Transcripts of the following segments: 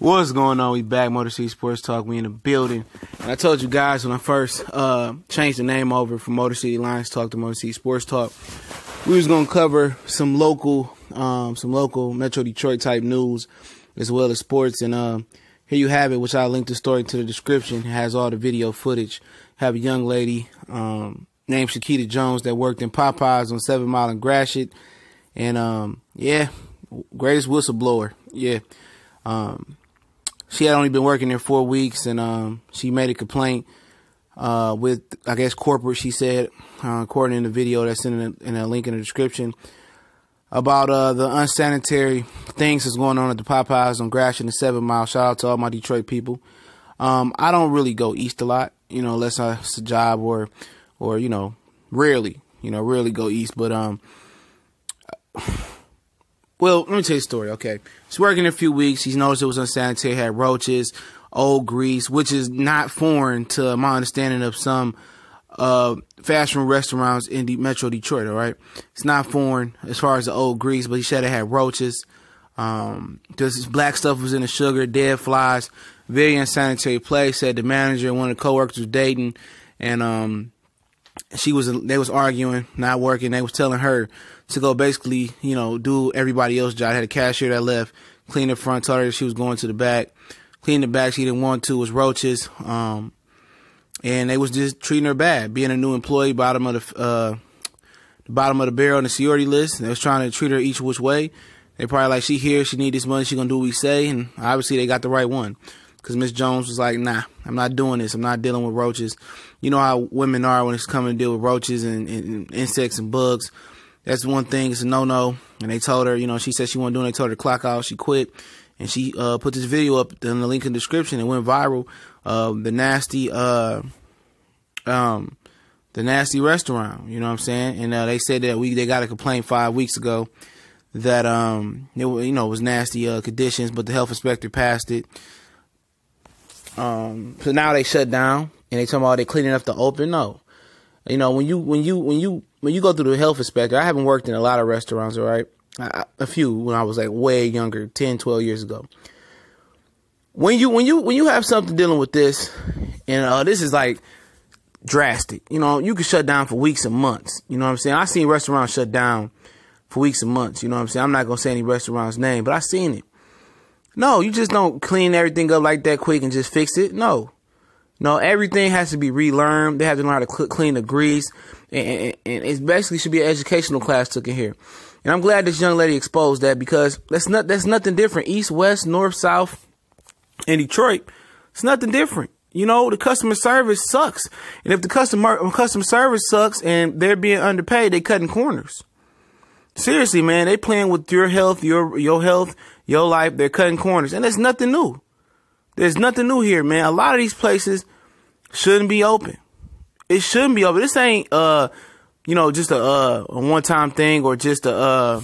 What's going on? We back, Motor City Sports Talk. We in the building. And I told you guys when I first changed the name over from Motor City Lions Talk to Motor City Sports Talk, we was gonna cover some local Metro Detroit type news as well as sports. And here you have it, which I'll link the story to the description. It has all the video footage. Have a young lady named Shakita Jones that worked in Popeyes on 7 Mile Gratiot. And yeah, greatest whistleblower. Yeah. She had only been working there 4 weeks, and she made a complaint with, I guess, corporate, she said, according to the video that's in a link in the description, about the unsanitary things that's going on at the Popeyes on Gratiot and 7 Mile. Shout out to all my Detroit people. I don't really go east a lot, unless it's a job or rarely go east. But well, let me tell you a story, okay? She's working a few weeks. She's noticed it was unsanitary, had roaches, old grease, which is not foreign to my understanding of some fast food restaurants in Metro Detroit, all right? It's not foreign as far as the old grease, but he said it had roaches. This black stuff was in the sugar, dead flies, very unsanitary place. Said the manager and one of the coworkers was dating, and they was arguing, not working. They was telling her to go basically, do everybody else's job. I had a cashier that left, clean the front, told her she was going to the back. Clean the back, she didn't want to, it was roaches. And they was just treating her bad. Being a new employee, bottom of the barrel on the seniority list. They was trying to treat her each which way. They probably like, she here, she need this money, she gonna do what we say. And obviously they got the right one. Because Miss Jones was like, nah, I'm not doing this. I'm not dealing with roaches. You know how women are when it's coming to deal with roaches and insects and bugs. That's one thing. It's a no-no. And they told her, she said she wasn't doing it. They told her to clock out. She quit. And she put this video up in the link in the description. It went viral. The nasty restaurant. You know what I'm saying? And they said that they got a complaint 5 weeks ago that it was nasty conditions, but the health inspector passed it. So now they shut down and they talking about they cleaning up the open. No, when you go through the health inspector, I haven't worked in a lot of restaurants, all right? A few when I was like way younger, 10, 12 years ago. When you have something dealing with this, and this is like drastic, you can shut down for weeks and months. You know what I'm saying? I seen restaurants shut down for weeks and months. You know what I'm saying? I'm not gonna say any restaurant's name, but I seen it. No, you just don't clean everything up like that quick and just fix it. No, everything has to be relearned. They have to learn how to clean the grease. And it basically should be an educational class took in here. And I'm glad this young lady exposed that, because that's nothing different. East, west, north, south in Detroit, it's nothing different. The customer service sucks. And if the customer service sucks and they're being underpaid, they cutting corners. Seriously, man, they playing with your health, your health, your life. They're cutting corners. And there's nothing new. There's nothing new here, man. A lot of these places shouldn't be open. It shouldn't be open. This ain't, just a one-time thing or just a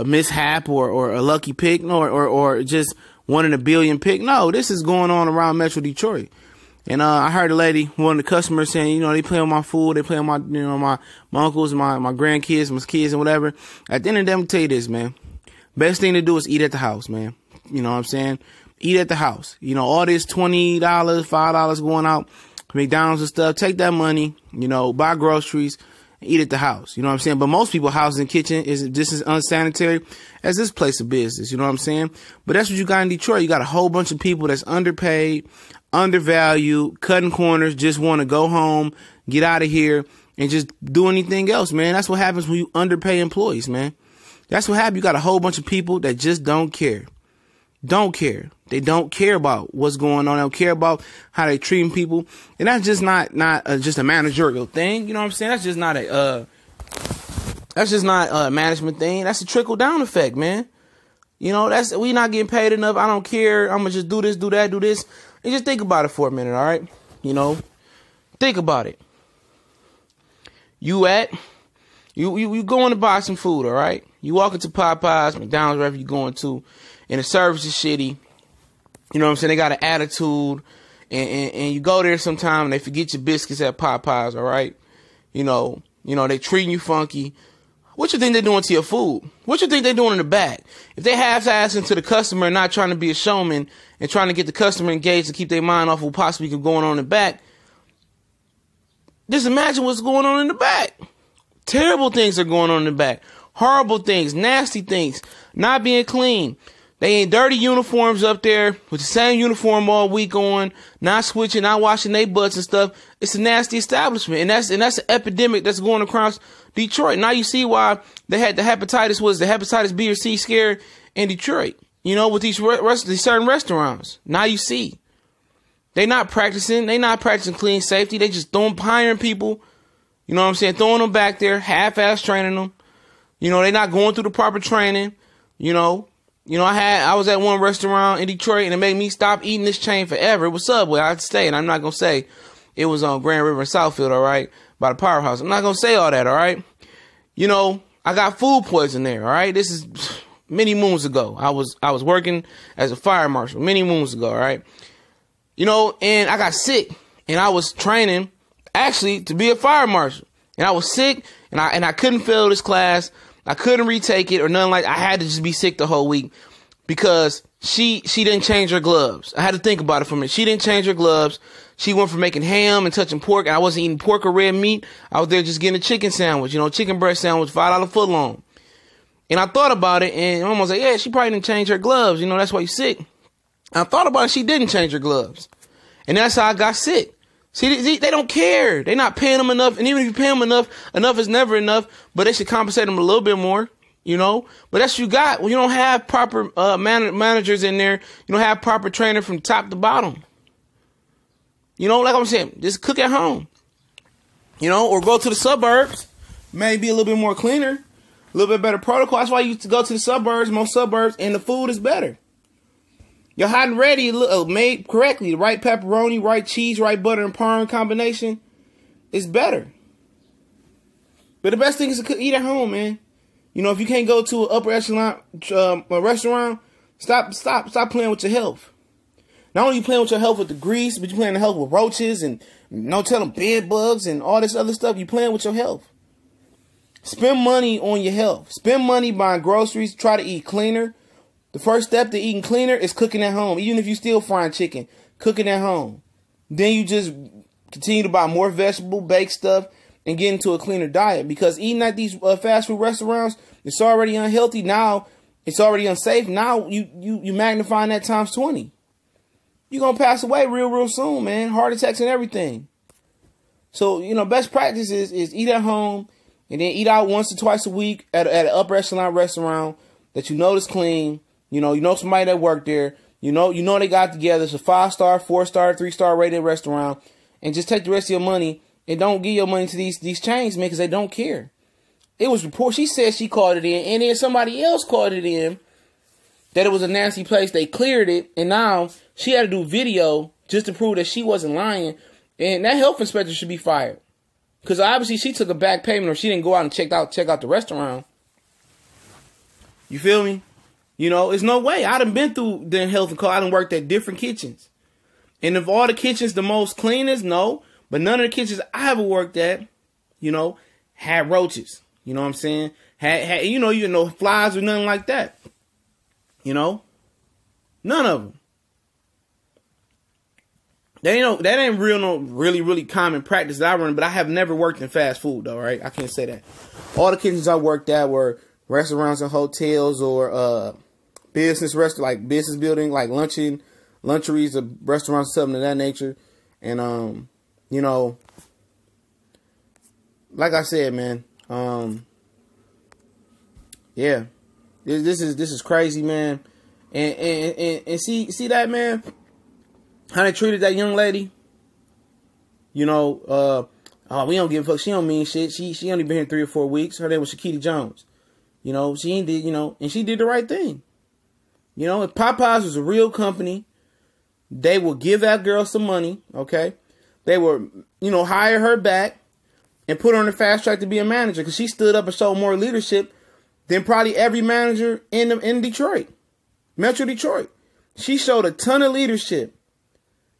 mishap or a lucky pick, or just one in a billion pick. No, this is going on around Metro Detroit. And I heard a lady, one of the customers saying, they play on my food, they play on my, my uncles, my grandkids, my kids and whatever. At the end of the day, I'm gonna tell you this, man. Best thing to do is eat at the house, man. You know what I'm saying? Eat at the house. All this $20, $5 going out, McDonald's and stuff. Take that money, buy groceries, and eat at the house. You know what I'm saying? But most people's house and kitchen is just as unsanitary as this place of business. You know what I'm saying? But that's what you got in Detroit. You got a whole bunch of people that's underpaid, undervalued, cutting corners, just want to go home, get out of here, and just do anything else, man. That's what happens when you underpay employees, man. That's what happens. You got a whole bunch of people that just don't care. Don't care. They don't care about what's going on. They don't care about how they treating people. And that's just not just a managerial thing. You know what I'm saying? That's just not a management thing. That's a trickle down effect, man. We not getting paid enough. I don't care. I'm gonna just do this, do that, do this. And just think about it for a minute, all right? Think about it. You going to buy some food, all right? You walk into Popeyes, McDonald's, wherever you going to, and the service is shitty. You know what I'm saying? They got an attitude, and you go there sometime and they forget your biscuits at Popeyes, all right? They treating you funky. What you think they're doing to your food? What you think they're doing in the back? If they half-assing to the customer and not trying to be a showman and trying to get the customer engaged and keep their mind off of what possibly could going on in the back, just imagine what's going on in the back. Terrible things are going on in the back. Horrible things, nasty things, not being clean. They ain't dirty uniforms up there with the same uniform all week on, not switching, not washing their butts and stuff. It's a nasty establishment, and that's an epidemic that's going across Detroit. Now you see why they had the hepatitis B or C scare in Detroit. You know, with these certain restaurants. Now you see they not practicing clean safety. They just hiring people. You know what I'm saying? Throwing them back there, half-ass training them. You know, they not going through the proper training. You know, I was at one restaurant in Detroit and it made me stop eating this chain forever. It was Subway. I had to stay, and I'm not going to say it was on Grand River and Southfield, all right, by the Powerhouse. I'm not going to say all that, all right? You know, I got food poisoning there, all right? This is many moons ago. I was working as a fire marshal many moons ago, all right? You know, and I got sick, and I was training actually to be a fire marshal. And I was sick, and I couldn't fail this class. I couldn't retake it or nothing like that. I had to just be sick the whole week because she didn't change her gloves. I had to think about it for a minute. She didn't change her gloves. She went from making ham and touching pork, and I wasn't eating pork or red meat. I was there just getting a chicken sandwich, you know, chicken breast sandwich, $5 foot long. And I thought about it, and Mom was like, yeah, she probably didn't change her gloves. You know, that's why you're sick. I thought about it. She didn't change her gloves. And that's how I got sick. See, they don't care. They're not paying them enough. And even if you pay them enough is never enough, but they should compensate them a little bit more, you know. But that's what you got. When you don't have proper managers in there, you don't have proper trainer from top to bottom. You know, like I'm saying, just cook at home. You know, or go to the suburbs. Maybe a little bit more cleaner, a little bit better protocol. That's why you used to go to the suburbs, most suburbs, and the food is better. You're hot and ready, made correctly. The right pepperoni, right cheese, right butter and parm combination is better. But the best thing is to eat at home, man. You know, if you can't go to an upper echelon restaurant, stop playing with your health. Not only you playing with your health with the grease, but you playing the health with roaches and no telling bed bugs and all this other stuff. You playing with your health. Spend money on your health. Spend money buying groceries. Try to eat cleaner. The first step to eating cleaner is cooking at home. Even if you still frying chicken, cooking at home. Then you just continue to buy more vegetable, baked stuff, and get into a cleaner diet. Because eating at these fast food restaurants, it's already unhealthy. Now it's already unsafe. Now you magnifying that times 20. You're going to pass away real soon, man. Heart attacks and everything. So, you know, best practice is eat at home and then eat out once or twice a week at an upper echelon restaurant that you know is clean. You know somebody that worked there. You know they got together. It's a 5-star, 4-star, 3-star rated restaurant. And just take the rest of your money and don't give your money to these chains, man, because they don't care. It was reported. She said she called it in, and then somebody else called it in that it was a nasty place. They cleared it, and now she had to do video just to prove that she wasn't lying. And that health inspector should be fired. Because obviously she took a back payment or she didn't go out and check out the restaurant. You feel me? You know, there's no way. I done been through the health and call. I done worked at different kitchens. And if all the kitchens the most cleanest, no. But none of the kitchens I ever worked at, you know, had roaches. You know what I'm saying? Had you know, flies or nothing like that. You know? None of them. That ain't really common practice that I run, but I have never worked in fast food though, right? I can't say that. All the kitchens I worked at were restaurants and hotels or business building, like luncheries or restaurants, something of that nature. And you know, like I said, man, yeah, this is crazy, man. And see that, man, how they treated that young lady. You know, we don't give a fuck. She don't mean shit. She only been here 3 or 4 weeks. Her name was Shakita Jones. You know, she did, you know, and she did the right thing. You know, if Popeyes was a real company, they would give that girl some money, okay? They would, you know, hire her back and put her on the fast track to be a manager because she stood up and showed more leadership than probably every manager in Detroit, Metro Detroit. She showed a ton of leadership.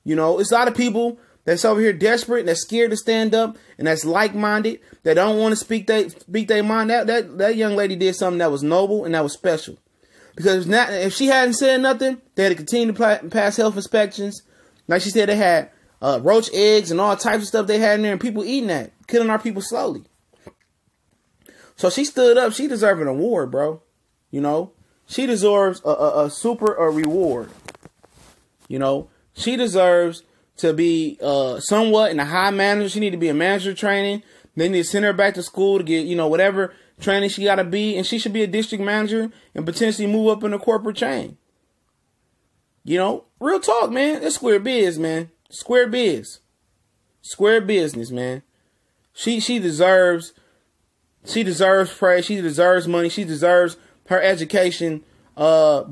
You know, it's a lot of people that's over here desperate, that's scared to stand up, and that's like-minded, that don't want to speak their mind. That young lady did something that was noble and that was special. Because if she hadn't said nothing, they had to continue to pass health inspections. Like she said, they had roach eggs and all types of stuff they had in there, and people eating that, killing our people slowly. So she stood up. She deserves an award, bro. You know, she deserves a super reward. You know, she deserves to be somewhat in a high manager. She need to be a manager training. They need to send her back to school to get, you know, whatever training she got to be. And she should be a district manager and potentially move up in the corporate chain. You know, real talk, man. That's square biz, man. Square biz. Square business, man. She deserves praise. She deserves money. She deserves her education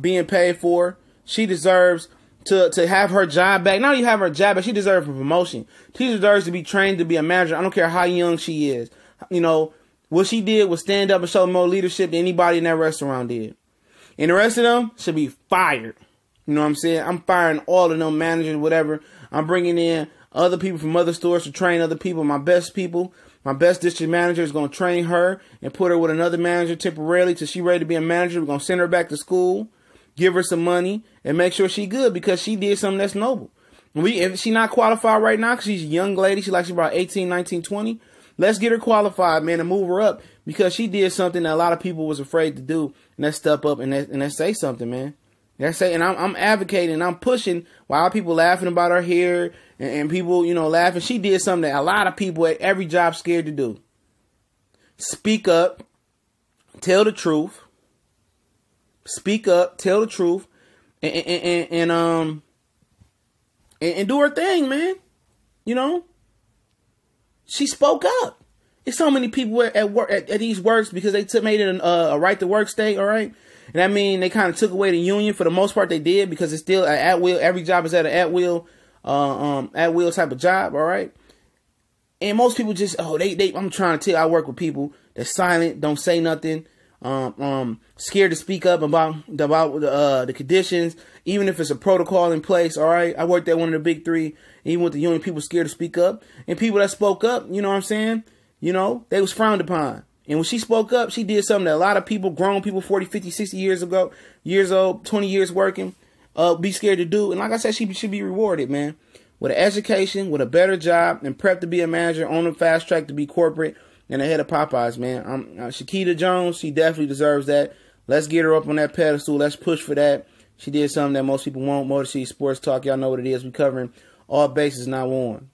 being paid for. She deserves to have her job back. Not only have her job back, she deserves a promotion. She deserves to be trained to be a manager. I don't care how young she is. You know, what she did was stand up and show more leadership than anybody in that restaurant did. And the rest of them should be fired. You know what I'm saying? I'm firing all of them managers, whatever. I'm bringing in other people from other stores to train other people. My best district manager is going to train her and put her with another manager temporarily till she's ready to be a manager. We're going to send her back to school, give her some money, and make sure she's good because she did something that's noble. If she's not qualified right now because she's a young lady, she's about 18, 19, 20, let's get her qualified, man, and move her up because she did something that a lot of people was afraid to do, and let's step up and let's say something, man. That's it, and I'm advocating, I'm pushing while people laughing about her hair and people, you know, laughing. She did something that a lot of people at every job scared to do. Speak up, tell the truth. Speak up, tell the truth, and do her thing, man. You know, she spoke up. There's so many people at work at these works because they made it a right to work state, all right. And I mean, they kind of took away the union for the most part. They did because it's still an at will. Every job is at an at will type of job. All right. And most people just, I'm trying to tell you, I work with people that's silent, don't say nothing, scared to speak up about the conditions, even if it's a protocol in place. All right. I worked at one of the big three, even with the union, people scared to speak up, and people that spoke up, you know what I'm saying? You know, they was frowned upon. And when she spoke up, she did something that a lot of people, grown people, 40, 50, 60 years old, 20 years working, be scared to do. And like I said, she should be rewarded, man, with an education, with a better job, and prep to be a manager, on the fast track to be corporate and ahead of Popeyes, man. Shakita Jones, she definitely deserves that. Let's get her up on that pedestal. Let's push for that. She did something that most people won't. Motor City Sports Talk, y'all know what it is. We covering all bases, not one.